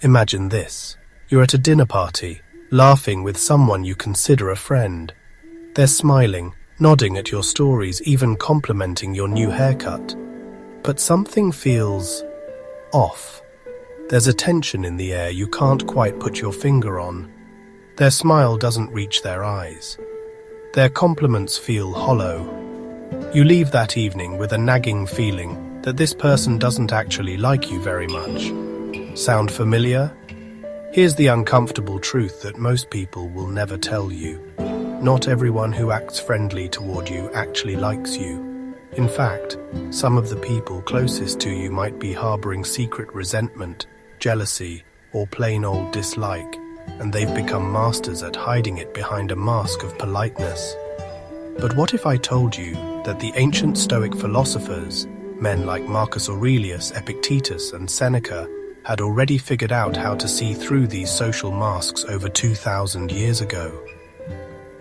Imagine this. You're at a dinner party, laughing with someone you consider a friend. They're smiling, nodding at your stories, even complimenting your new haircut. But something feels off. There's a tension in the air you can't quite put your finger on. Their smile doesn't reach their eyes. Their compliments feel hollow. You leave that evening with a nagging feeling that this person doesn't actually like you very much. Sound familiar? Here's the uncomfortable truth that most people will never tell you. Not everyone who acts friendly toward you actually likes you. In fact, some of the people closest to you might be harboring secret resentment, jealousy, or plain old dislike, and they've become masters at hiding it behind a mask of politeness. But what if I told you that the ancient Stoic philosophers, men like Marcus Aurelius, Epictetus, and Seneca, had already figured out how to see through these social masks over 2,000 years ago?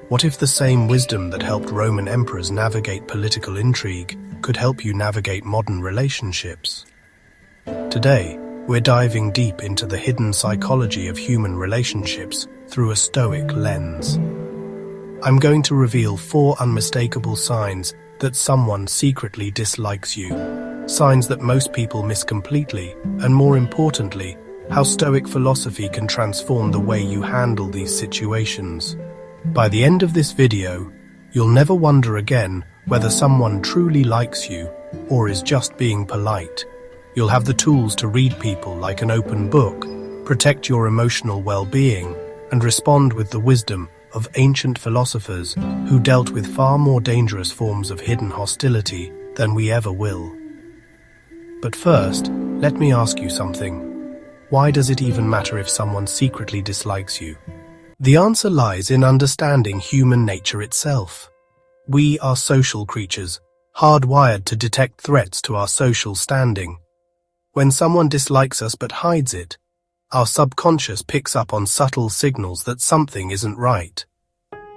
What if the same wisdom that helped Roman emperors navigate political intrigue could help you navigate modern relationships? Today, we're diving deep into the hidden psychology of human relationships through a Stoic lens. I'm going to reveal 4 unmistakable signs that someone secretly dislikes you, signs that most people miss completely, and more importantly, how Stoic philosophy can transform the way you handle these situations. By the end of this video, you'll never wonder again whether someone truly likes you or is just being polite. You'll have the tools to read people like an open book, protect your emotional well-being, and respond with the wisdom of ancient philosophers who dealt with far more dangerous forms of hidden hostility than we ever will. But first, let me ask you something. Why does it even matter if someone secretly dislikes you? The answer lies in understanding human nature itself. We are social creatures, hardwired to detect threats to our social standing. When someone dislikes us but hides it, our subconscious picks up on subtle signals that something isn't right.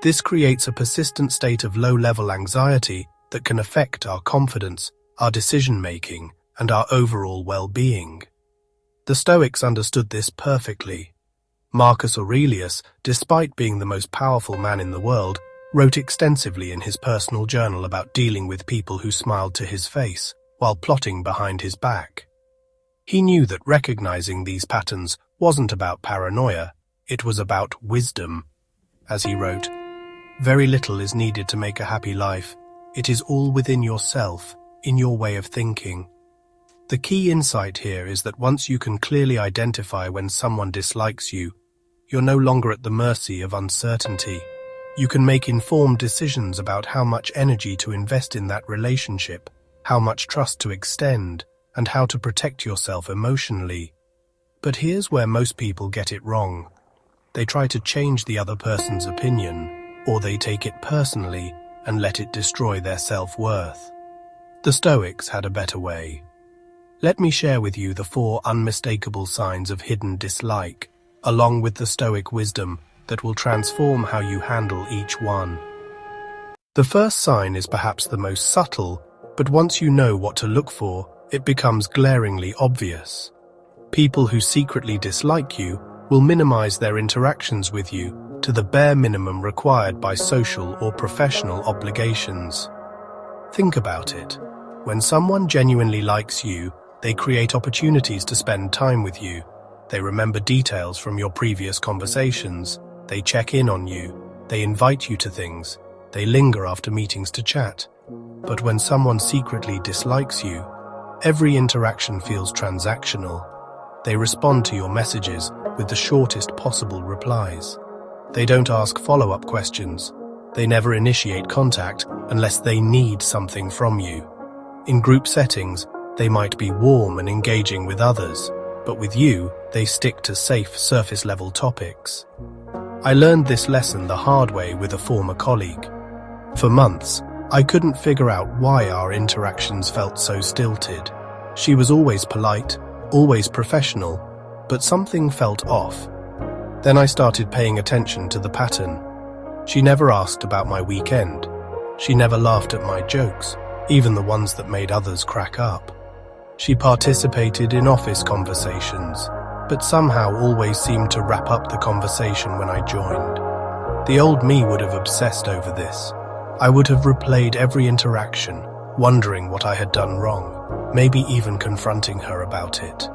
This creates a persistent state of low-level anxiety that can affect our confidence, our decision-making, and our overall well-being. The Stoics understood this perfectly. Marcus Aurelius, despite being the most powerful man in the world, wrote extensively in his personal journal about dealing with people who smiled to his face while plotting behind his back. He knew that recognizing these patterns wasn't about paranoia, it was about wisdom. As he wrote, "Very little is needed to make a happy life. It is all within yourself, in your way of thinking." The key insight here is that once you can clearly identify when someone dislikes you, you're no longer at the mercy of uncertainty. You can make informed decisions about how much energy to invest in that relationship, how much trust to extend, and how to protect yourself emotionally. But here's where most people get it wrong. They try to change the other person's opinion, or they take it personally and let it destroy their self-worth. The Stoics had a better way. Let me share with you the 4 unmistakable signs of hidden dislike, along with the Stoic wisdom that will transform how you handle each one. The first sign is perhaps the most subtle, but once you know what to look for, it becomes glaringly obvious. People who secretly dislike you will minimize their interactions with you to the bare minimum required by social or professional obligations. Think about it. When someone genuinely likes you, they create opportunities to spend time with you. They remember details from your previous conversations. They check in on you. They invite you to things. They linger after meetings to chat. But when someone secretly dislikes you, every interaction feels transactional. They respond to your messages with the shortest possible replies. They don't ask follow-up questions. They never initiate contact unless they need something from you. In group settings, they might be warm and engaging with others, but with you, they stick to safe surface-level topics. I learned this lesson the hard way with a former colleague. For months, I couldn't figure out why our interactions felt so stilted. She was always polite, always professional, but something felt off. Then I started paying attention to the pattern. She never asked about my weekend. She never laughed at my jokes, even the ones that made others crack up. She participated in office conversations, but somehow always seemed to wrap up the conversation when I joined. The old me would have obsessed over this. I would have replayed every interaction, wondering what I had done wrong, maybe even confronting her about it.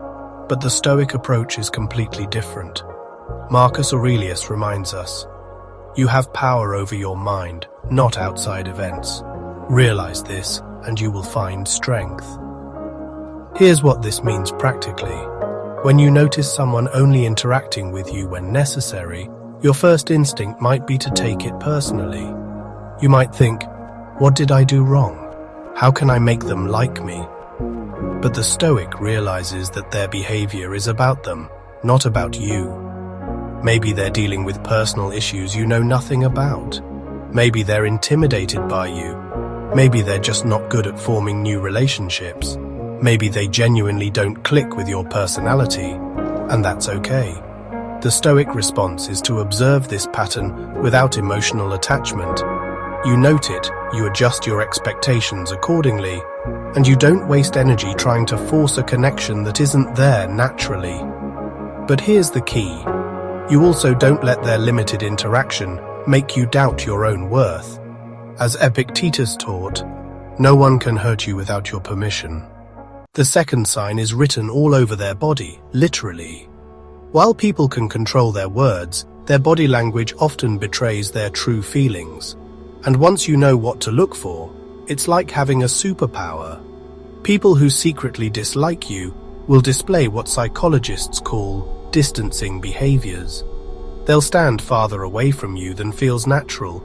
But the Stoic approach is completely different. Marcus Aurelius reminds us, "You have power over your mind, not outside events. Realize this, and you will find strength." Here's what this means practically. When you notice someone only interacting with you when necessary, your first instinct might be to take it personally. You might think, "What did I do wrong? How can I make them like me?" But the Stoic realizes that their behavior is about them, not about you. Maybe they're dealing with personal issues you know nothing about. Maybe they're intimidated by you. Maybe they're just not good at forming new relationships. Maybe they genuinely don't click with your personality, and that's okay. The Stoic response is to observe this pattern without emotional attachment. You note it, you adjust your expectations accordingly, and you don't waste energy trying to force a connection that isn't there naturally. But here's the key. You also don't let their limited interaction make you doubt your own worth. As Epictetus taught, no one can hurt you without your permission. The second sign is written all over their body, literally. While people can control their words, their body language often betrays their true feelings. And once you know what to look for, it's like having a superpower. People who secretly dislike you will display what psychologists call distancing behaviors. They'll stand farther away from you than feels natural.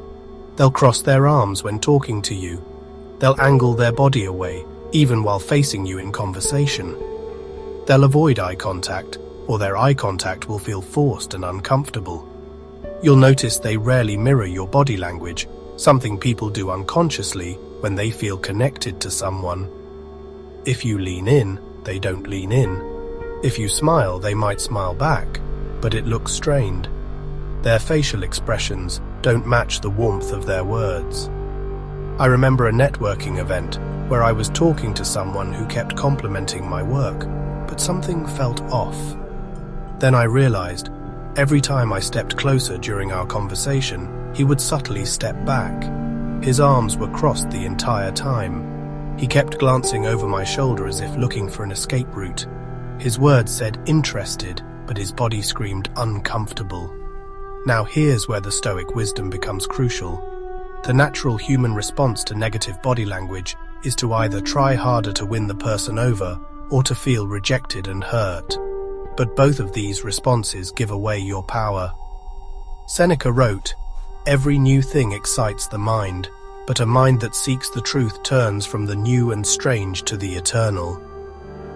They'll cross their arms when talking to you. They'll angle their body away, even while facing you in conversation. They'll avoid eye contact, or their eye contact will feel forced and uncomfortable. You'll notice they rarely mirror your body language, something people do unconsciously when they feel connected to someone. If you lean in, they don't lean in. If you smile, they might smile back, but it looks strained. Their facial expressions don't match the warmth of their words. I remember a networking event where I was talking to someone who kept complimenting my work, but something felt off. Then I realized, every time I stepped closer during our conversation, he would subtly step back. His arms were crossed the entire time. He kept glancing over my shoulder as if looking for an escape route. His words said interested, but his body screamed uncomfortable. Now here's where the Stoic wisdom becomes crucial. The natural human response to negative body language is to either try harder to win the person over or to feel rejected and hurt. But both of these responses give away your power. Seneca wrote, "Every new thing excites the mind, but a mind that seeks the truth turns from the new and strange to the eternal."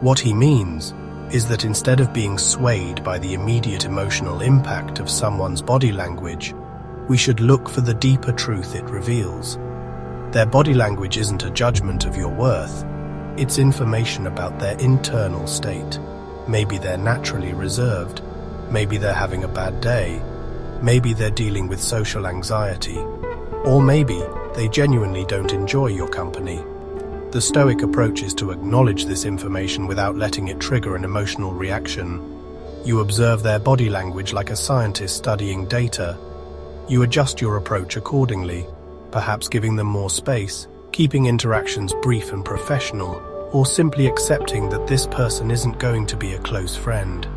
What he means is that instead of being swayed by the immediate emotional impact of someone's body language, we should look for the deeper truth it reveals. Their body language isn't a judgment of your worth, it's information about their internal state. Maybe they're naturally reserved, maybe they're having a bad day, maybe they're dealing with social anxiety, or maybe they genuinely don't enjoy your company. The Stoic approach is to acknowledge this information without letting it trigger an emotional reaction. You observe their body language like a scientist studying data. You adjust your approach accordingly, perhaps giving them more space, keeping interactions brief and professional, or simply accepting that this person isn't going to be a close friend.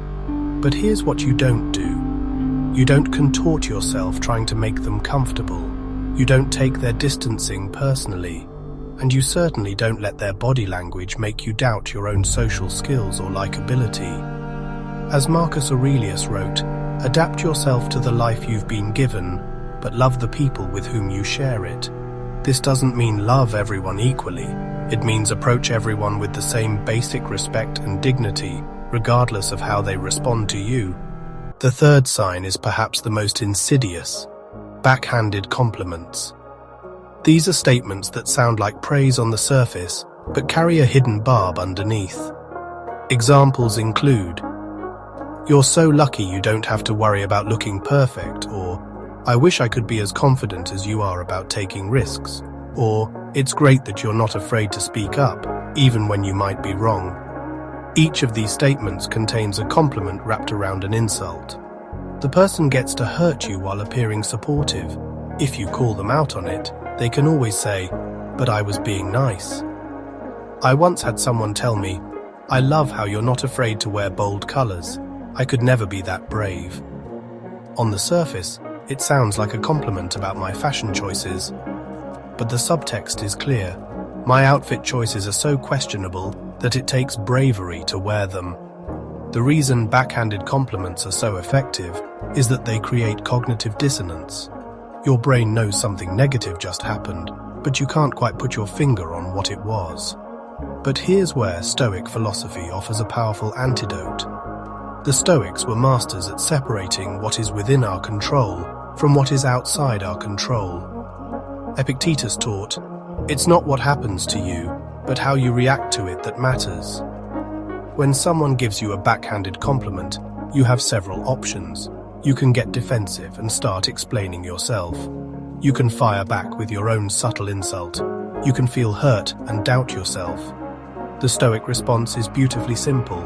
But here's what you don't do. You don't contort yourself trying to make them comfortable. You don't take their distancing personally. And you certainly don't let their body language make you doubt your own social skills or likability. As Marcus Aurelius wrote, adapt yourself to the life you've been given, but love the people with whom you share it. This doesn't mean love everyone equally. It means approach everyone with the same basic respect and dignity, regardless of how they respond to you. The third sign is perhaps the most insidious: backhanded compliments. These are statements that sound like praise on the surface, but carry a hidden barb underneath. Examples include, "You're so lucky you don't have to worry about looking perfect," or "I wish I could be as confident as you are about taking risks," or "It's great that you're not afraid to speak up, even when you might be wrong." Each of these statements contains a compliment wrapped around an insult. The person gets to hurt you while appearing supportive. If you call them out on it, they can always say, "But I was being nice." I once had someone tell me, "I love how you're not afraid to wear bold colors. I could never be that brave." On the surface, it sounds like a compliment about my fashion choices. But the subtext is clear. My outfit choices are so questionable that it takes bravery to wear them. The reason backhanded compliments are so effective is that they create cognitive dissonance. Your brain knows something negative just happened, but you can't quite put your finger on what it was. But here's where Stoic philosophy offers a powerful antidote. The Stoics were masters at separating what is within our control from what is outside our control. Epictetus taught, "It's not what happens to you, but how you react to it that matters." When someone gives you a backhanded compliment, you have several options. You can get defensive and start explaining yourself. You can fire back with your own subtle insult. You can feel hurt and doubt yourself. The Stoic response is beautifully simple.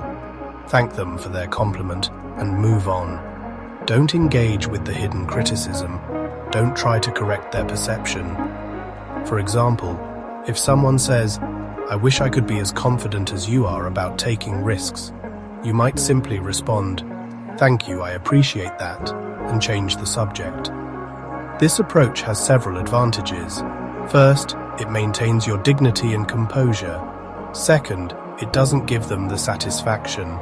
Thank them for their compliment and move on. Don't engage with the hidden criticism. Don't try to correct their perception. For example, if someone says, "I wish I could be as confident as you are about taking risks," you might simply respond, "Thank you, I appreciate that," and change the subject. This approach has several advantages. First, it maintains your dignity and composure. Second, it doesn't give them the satisfaction.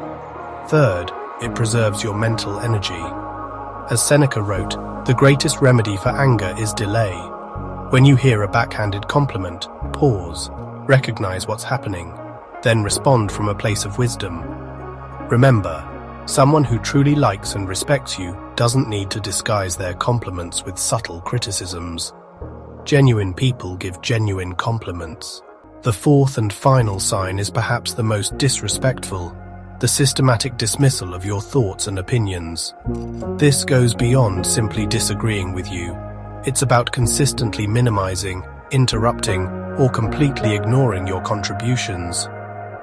Third, it preserves your mental energy. As Seneca wrote, the greatest remedy for anger is delay. When you hear a backhanded compliment, pause, recognize what's happening, then respond from a place of wisdom. Remember, someone who truly likes and respects you doesn't need to disguise their compliments with subtle criticisms. Genuine people give genuine compliments. The fourth and final sign is perhaps the most disrespectful: the systematic dismissal of your thoughts and opinions. This goes beyond simply disagreeing with you. It's about consistently minimizing, interrupting, or completely ignoring your contributions.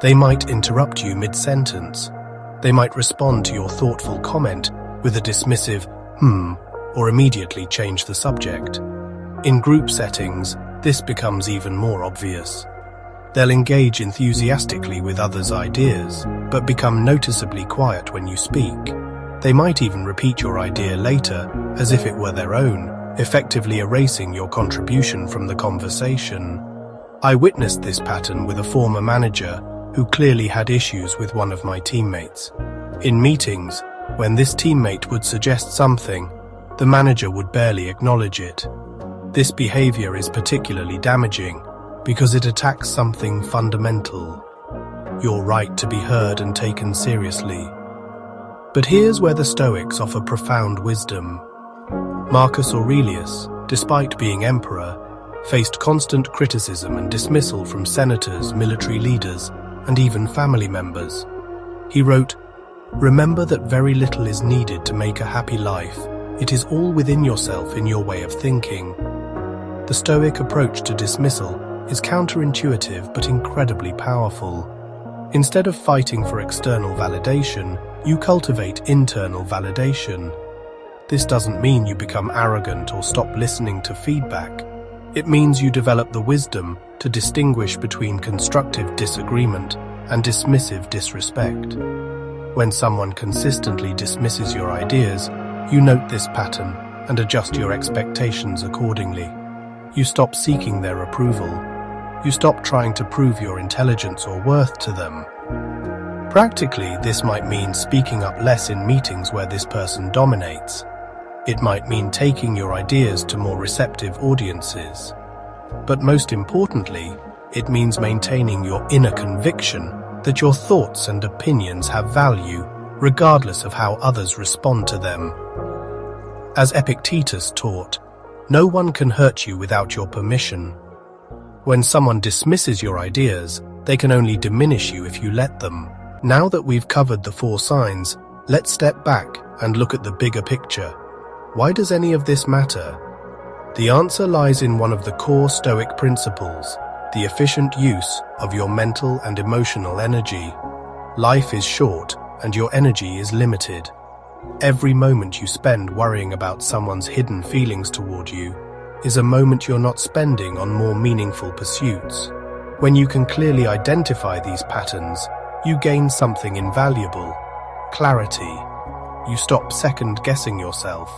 They might interrupt you mid-sentence. They might respond to your thoughtful comment with a dismissive, or immediately change the subject. In group settings, this becomes even more obvious. They'll engage enthusiastically with others' ideas, but become noticeably quiet when you speak. They might even repeat your idea later, as if it were their own, effectively erasing your contribution from the conversation. I witnessed this pattern with a former manager who clearly had issues with one of my teammates. In meetings, when this teammate would suggest something, the manager would barely acknowledge it. This behavior is particularly damaging because it attacks something fundamental: your right to be heard and taken seriously. But here's where the Stoics offer profound wisdom. Marcus Aurelius, despite being emperor, faced constant criticism and dismissal from senators, military leaders, and even family members. He wrote, "Remember that very little is needed to make a happy life. It is all within yourself in your way of thinking." The Stoic approach to dismissal is counterintuitive but incredibly powerful. Instead of fighting for external validation, you cultivate internal validation. This doesn't mean you become arrogant or stop listening to feedback. It means you develop the wisdom to distinguish between constructive disagreement and dismissive disrespect. When someone consistently dismisses your ideas, you note this pattern and adjust your expectations accordingly. You stop seeking their approval. You stop trying to prove your intelligence or worth to them. Practically, this might mean speaking up less in meetings where this person dominates. It might mean taking your ideas to more receptive audiences. But most importantly, it means maintaining your inner conviction that your thoughts and opinions have value, regardless of how others respond to them. As Epictetus taught, no one can hurt you without your permission. When someone dismisses your ideas, they can only diminish you if you let them. Now that we've covered the 4 signs, let's step back and look at the bigger picture. Why does any of this matter? The answer lies in one of the core Stoic principles: the efficient use of your mental and emotional energy. Life is short, and your energy is limited. Every moment you spend worrying about someone's hidden feelings toward you is a moment you're not spending on more meaningful pursuits. When you can clearly identify these patterns, you gain something invaluable: clarity. You stop second-guessing yourself.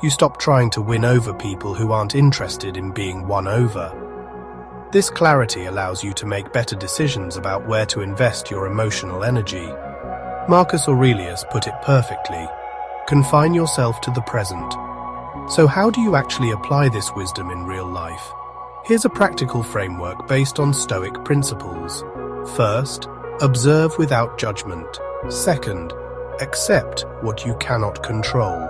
You stop trying to win over people who aren't interested in being won over. This clarity allows you to make better decisions about where to invest your emotional energy. Marcus Aurelius put it perfectly: confine yourself to the present. So how do you actually apply this wisdom in real life? Here's a practical framework based on Stoic principles. First, observe without judgment. Second, accept what you cannot control.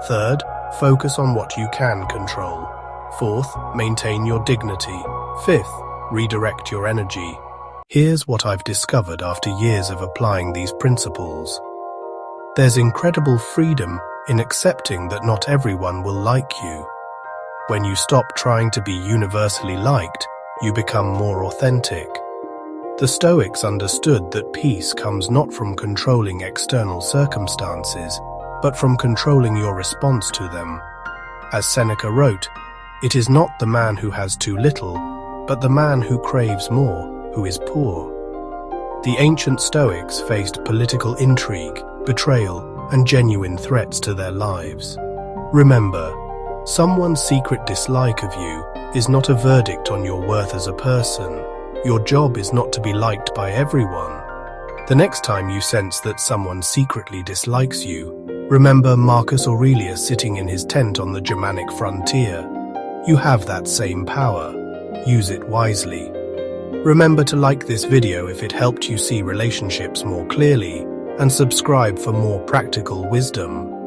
Third, focus on what you can control. Fourth, maintain your dignity. Fifth, redirect your energy. Here's what I've discovered after years of applying these principles. There's incredible freedom in accepting that not everyone will like you. When you stop trying to be universally liked, you become more authentic. The Stoics understood that peace comes not from controlling external circumstances, but from controlling your response to them. As Seneca wrote, "It is not the man who has too little, but the man who craves more, who is poor." The ancient Stoics faced political intrigue, betrayal, and genuine threats to their lives. Remember, someone's secret dislike of you is not a verdict on your worth as a person. Your job is not to be liked by everyone. The next time you sense that someone secretly dislikes you, remember Marcus Aurelius sitting in his tent on the Germanic frontier. You have that same power. Use it wisely. Remember to like this video if it helped you see relationships more clearly, and subscribe for more practical wisdom.